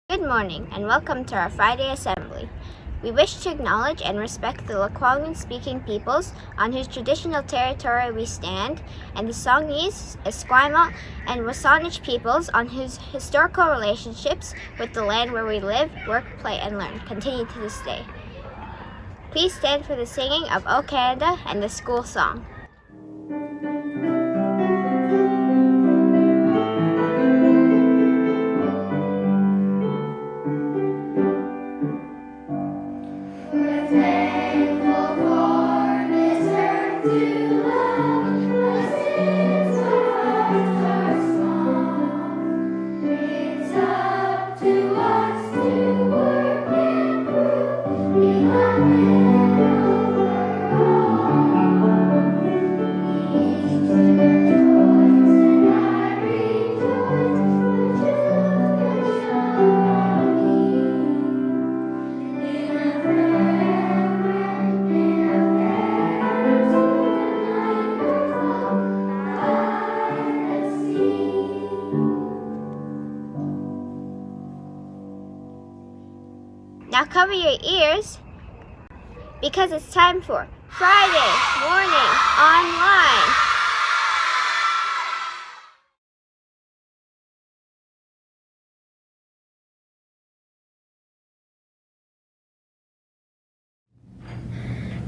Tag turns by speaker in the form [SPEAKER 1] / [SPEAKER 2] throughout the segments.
[SPEAKER 1] Good morning and welcome to our Friday Assembly. We wish to acknowledge and respect the Lekwungen-speaking peoples on whose traditional territory we stand, and the Songhees, Esquimalt, and Wasanich peoples on whose historical relationships with the land where we live, work, play, and learn continue to this day. Please stand for the singing of O Canada and the school song. Now cover your ears because it's time for Friday Morning Online.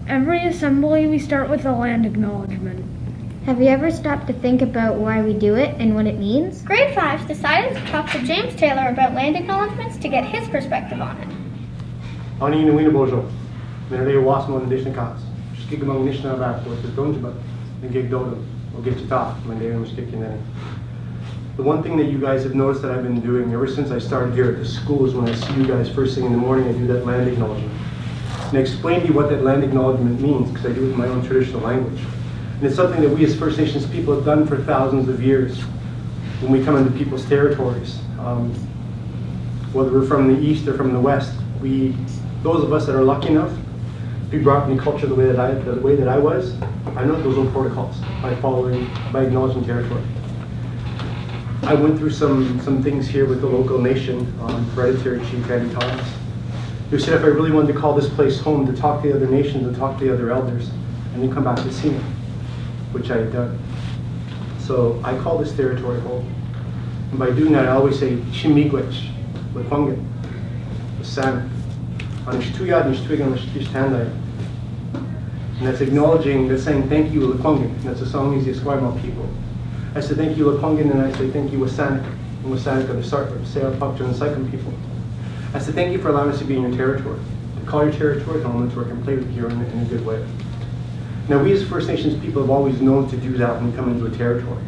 [SPEAKER 2] Every assembly we start with a land acknowledgement.
[SPEAKER 3] Have you ever stopped to think about why we do it and what it means?
[SPEAKER 4] Grade 5 decided to talk to James Taylor about land acknowledgments to get his perspective on it.
[SPEAKER 5] Ani na wina bojo, minare wasmo na dishna kas. Skik among nishna back with the donjba, and gig dodum, or get you top, when they were sticking in. The one thing that you guys have noticed that I've been doing ever since I started here at the school is when I see you guys first thing in the morning, I do that land acknowledgement. And I explain to you what that land acknowledgement means, because I do it in my own traditional language. And it's something that we as First Nations people have done for thousands of years when we come into people's territories. Whether we're from the east or from the west, those of us that are lucky enough to be brought up in the culture the way that I was, I know those old protocols by acknowledging territory. I went through some things here with the local nation, hereditary chief Andy Thomas, who said if I really wanted to call this place home, to talk to the other nations and talk to the other elders, and then come back to see me, which I had done. So I call this territory home. And by doing that, I always say, Chimigwich, Lekwungen, Wasanich. And that's acknowledging, that's saying thank you, Lekwungen. That's the Songhees, the Esquimalt people. I said thank you, Lekwungen, and I say thank you, Wasanich. And Wasanich are the Sayarpuktur and Sycam people. I said thank you for allowing us to be in your territory, to call your territory home and to work and play with you in a good way. Now we as First Nations people have always known to do that when we come into a territory.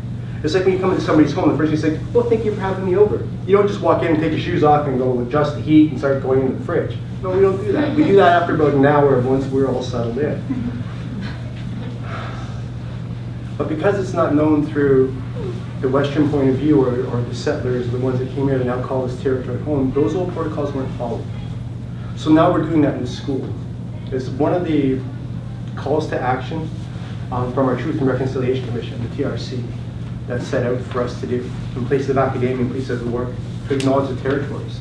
[SPEAKER 5] It's like when you come into somebody's home, the first thing you say, well, thank you for having me over. You don't just walk in and take your shoes off and go adjust the heat and start going into the fridge. No, we don't do that. We do that after about an hour once we're all settled in. But because it's not known through the Western point of view or the settlers, the ones that came here and now call this territory home, those old protocols weren't followed. So now we're doing that in the school. It's one of the calls to action from our Truth and Reconciliation Commission, the TRC, that's set out for us to do in places of academia, in places of work, to acknowledge the territories.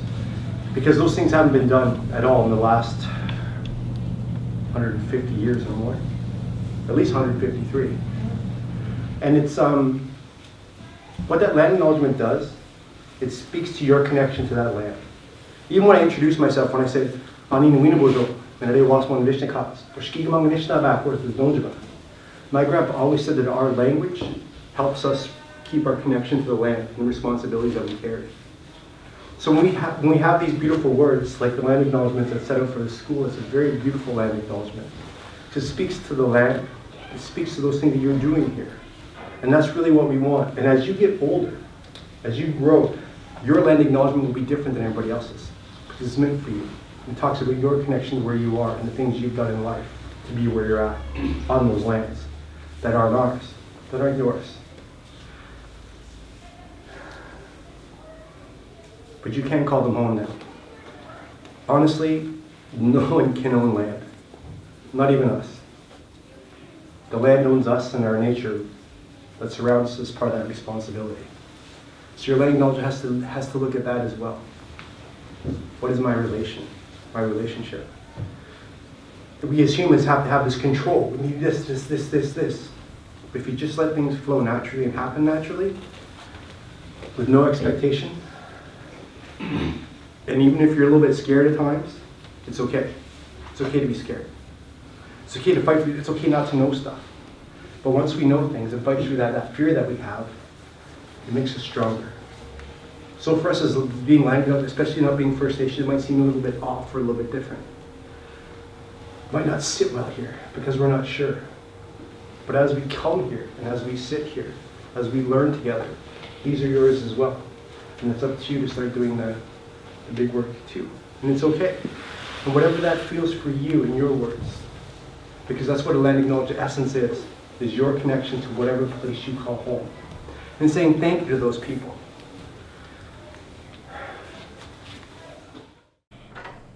[SPEAKER 5] Because those things haven't been done at all in the last 150 years or more, at least 153. And it's, what that land acknowledgement does, it speaks to your connection to that land. Even when I introduce myself, when I say, Ani na wina bojo, minare wasmo na dishna kas, or skik among nishna back with the donjba. My grandpa always said that our language helps us keep our connection to the land and the responsibilities that we carry. So when we have these beautiful words, like the land acknowledgement that's set out for the school, it's a very beautiful land acknowledgement. It speaks to the land, it speaks to those things that you're doing here. And that's really what we want. And as you get older, as you grow, your land acknowledgement will be different than everybody else's, because it's meant for you. It talks about your connection to where you are and the things you've done in life to be where you're at on those lands that aren't ours, that aren't yours. But you can't call them home now. Honestly, no one can own land. Not even us. The land owns us and our nature that surrounds us as part of that responsibility. So your land acknowledgement has to look at that as well. What is my relationship? We as humans have to have this control. We need this. But if you just let things flow naturally and happen naturally, with no expectation, and even if you're a little bit scared at times, it's okay. It's okay to be scared. It's okay to fight. It's okay not to know stuff. But once we know things and fight through that fear that we have, it makes us stronger. So for us as being Land Acknowledgments, especially not being First Nation, it might seem a little bit off or a little bit different. It might not sit well here because we're not sure. But as we come here and as we sit here, as we learn together, these are yours as well. And it's up to you to start doing the big work too. And it's okay. And whatever that feels for you in your words, because that's what a Land Acknowledgement essence is your connection to whatever place you call home. And saying thank you to those people.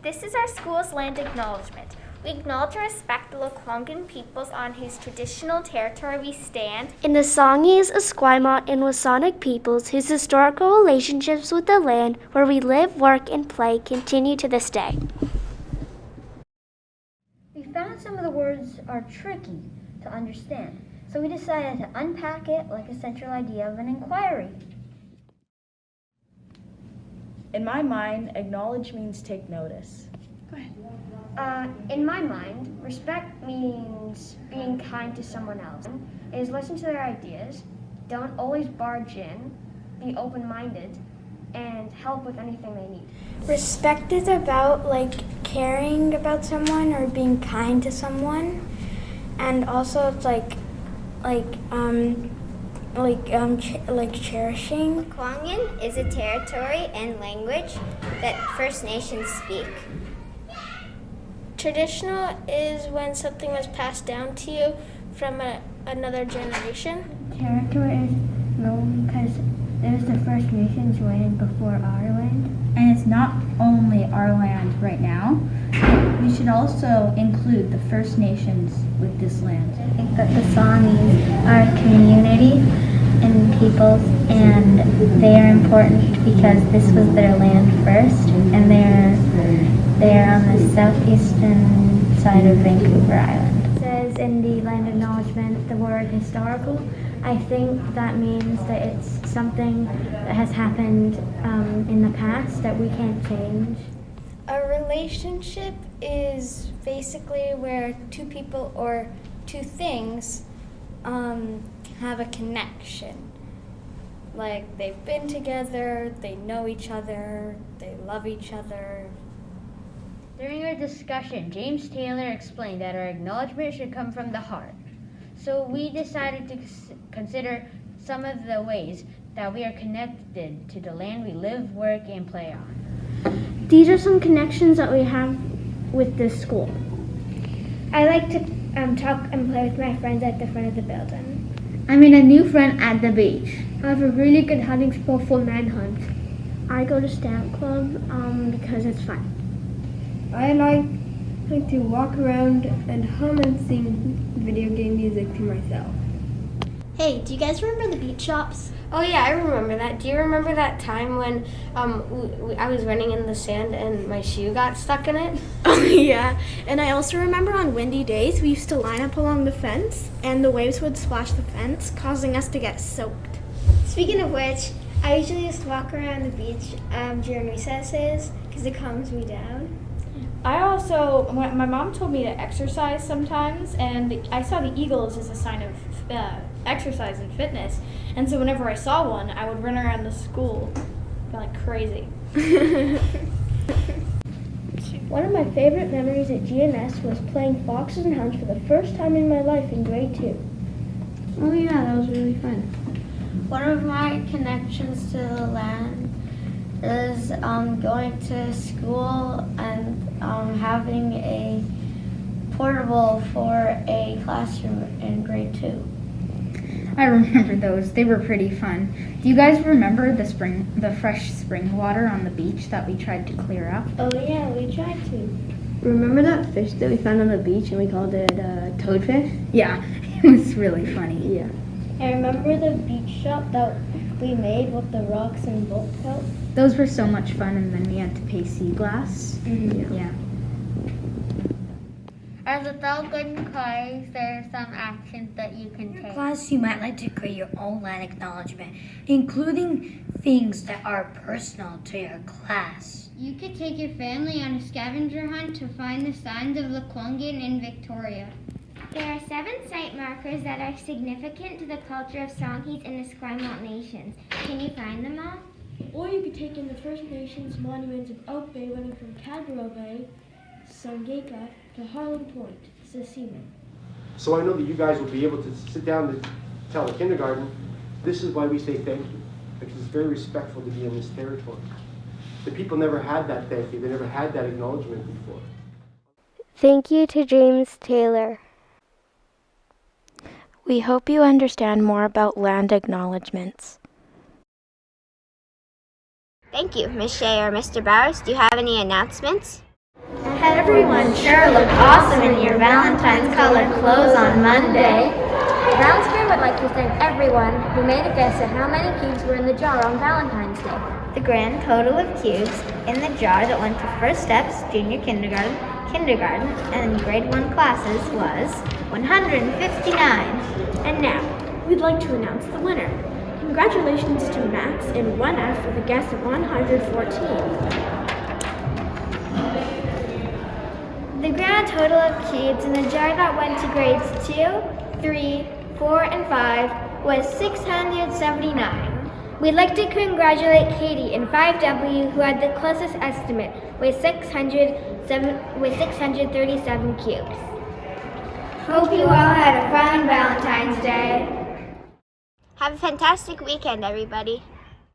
[SPEAKER 4] This is our school's land acknowledgement. We acknowledge and respect the Lekwungen peoples on whose traditional territory we stand.
[SPEAKER 6] In the Songhees, Esquimalt, and Wasanic peoples whose historical relationships with the land where we live, work, and play continue to this day.
[SPEAKER 3] We found some of the words are tricky to understand, so we decided to unpack it like a central idea of an inquiry.
[SPEAKER 7] In my mind, acknowledge means take notice.
[SPEAKER 3] Go ahead. In my mind, respect means being kind to someone else. It is listen to their ideas, don't always barge in, be open-minded, and help with anything they need.
[SPEAKER 2] Respect is about caring about someone or being kind to someone, and also it's cherishing.
[SPEAKER 1] Lekwungen is a territory and language that First Nations speak.
[SPEAKER 6] Traditional is when something was passed down to you from another generation.
[SPEAKER 3] Territory is known because it was the First Nations land before our land.
[SPEAKER 8] And it's not only our land right now. We should also include the First Nations with this land.
[SPEAKER 3] I think that the Songhees are a community and peoples, and they are important because this was their land first, and they're on the southeastern side of Vancouver Island. It says in the land acknowledgement the word historical. I think that means that it's something that has happened in the past that we can't change.
[SPEAKER 6] A relationship is basically where two people or two things have a connection. Like they've been together, they know each other, they love each other.
[SPEAKER 3] During our discussion, James Taylor explained that our acknowledgement should come from the heart. So we decided to consider some of the ways that we are connected to the land we live, work, and play on.
[SPEAKER 2] These are some connections that we have with this school.
[SPEAKER 3] I like to talk and play with my friends at the front of the building.
[SPEAKER 8] I made a new friend at the beach.
[SPEAKER 2] I have a really good hunting spot for manhunt. I go to Stamp Club because it's fun.
[SPEAKER 9] I like to walk around and hum and sing video game music to myself.
[SPEAKER 6] Hey, do you guys remember the beach shops?
[SPEAKER 1] Oh yeah, I remember that. Do you remember that time when I was running in the sand and my shoe got stuck in it?
[SPEAKER 6] Oh yeah, and I also remember on windy days we used to line up along the fence and the waves would splash the fence, causing us to get soaked.
[SPEAKER 1] Speaking of which, I usually just walk around the beach during recesses because it calms me down.
[SPEAKER 10] I also, my mom told me to exercise sometimes, and I saw the eagles as a sign of exercise and fitness. And so whenever I saw one, I would run around the school like crazy.
[SPEAKER 2] One of my favorite memories at GNS was playing Foxes and Hounds for the first time in my life in grade 2.
[SPEAKER 9] Oh yeah, that was really fun.
[SPEAKER 3] One of my connections to the land is going to school and having a portable for a classroom in grade 2.
[SPEAKER 8] I remember those. They were pretty fun. Do you guys remember the fresh spring water on the beach that we tried to clear up?
[SPEAKER 2] Oh yeah, we tried to.
[SPEAKER 9] Remember that fish that we found on the beach and we called it toadfish?
[SPEAKER 8] Yeah, it was really funny.
[SPEAKER 9] Yeah.
[SPEAKER 2] I remember the beach shop that
[SPEAKER 3] we made with the rocks and bolt pelt.
[SPEAKER 8] Those were so much fun, and then we had to pay sea glass. Yeah.
[SPEAKER 3] As adult good cars, there are some actions that you can take.
[SPEAKER 11] Class, you might like to create your own land acknowledgement, including things that are personal to your class.
[SPEAKER 3] You could take your family on a scavenger hunt to find the signs of Lekwungen in Victoria.
[SPEAKER 1] There are 7 site markers that are significant to the culture of Songhees and the Esquimalt nations. Can you find them all?
[SPEAKER 10] Or you could take in the First Nations monuments of Oak Bay running from Cadborough Bay, Songeka, to Harlem Point, Sasima.
[SPEAKER 5] So I know that you guys will be able to sit down to tell the kindergarten, this is why we say thank you, because it's very respectful to be in this territory. The people never had that thank you, they never had that acknowledgement before.
[SPEAKER 12] Thank you to James Taylor. We hope you understand more about land acknowledgments.
[SPEAKER 1] Thank you, Ms. Shea or Mr. Bowers. Do you have any announcements?
[SPEAKER 3] Everyone sure looked awesome in your Valentine's colored clothes on Monday.
[SPEAKER 1] Valentine would like to thank everyone who made a guess at how many cubes were in the jar on Valentine's Day.
[SPEAKER 3] The grand total of cubes in the jar that went to first steps, junior kindergarten, and grade 1 classes was 159.
[SPEAKER 10] And now, we'd like to announce the winner. Congratulations to Max in 1F with a guess of 114.
[SPEAKER 2] The grand total of cubes in the jar that went to grades 2, 3, 4, and 5 was 679. We'd like to congratulate Katie in 5W who had the closest estimate with 637 cubes. Hope you all had a fun Valentine's Day.
[SPEAKER 1] Have a fantastic weekend, everybody.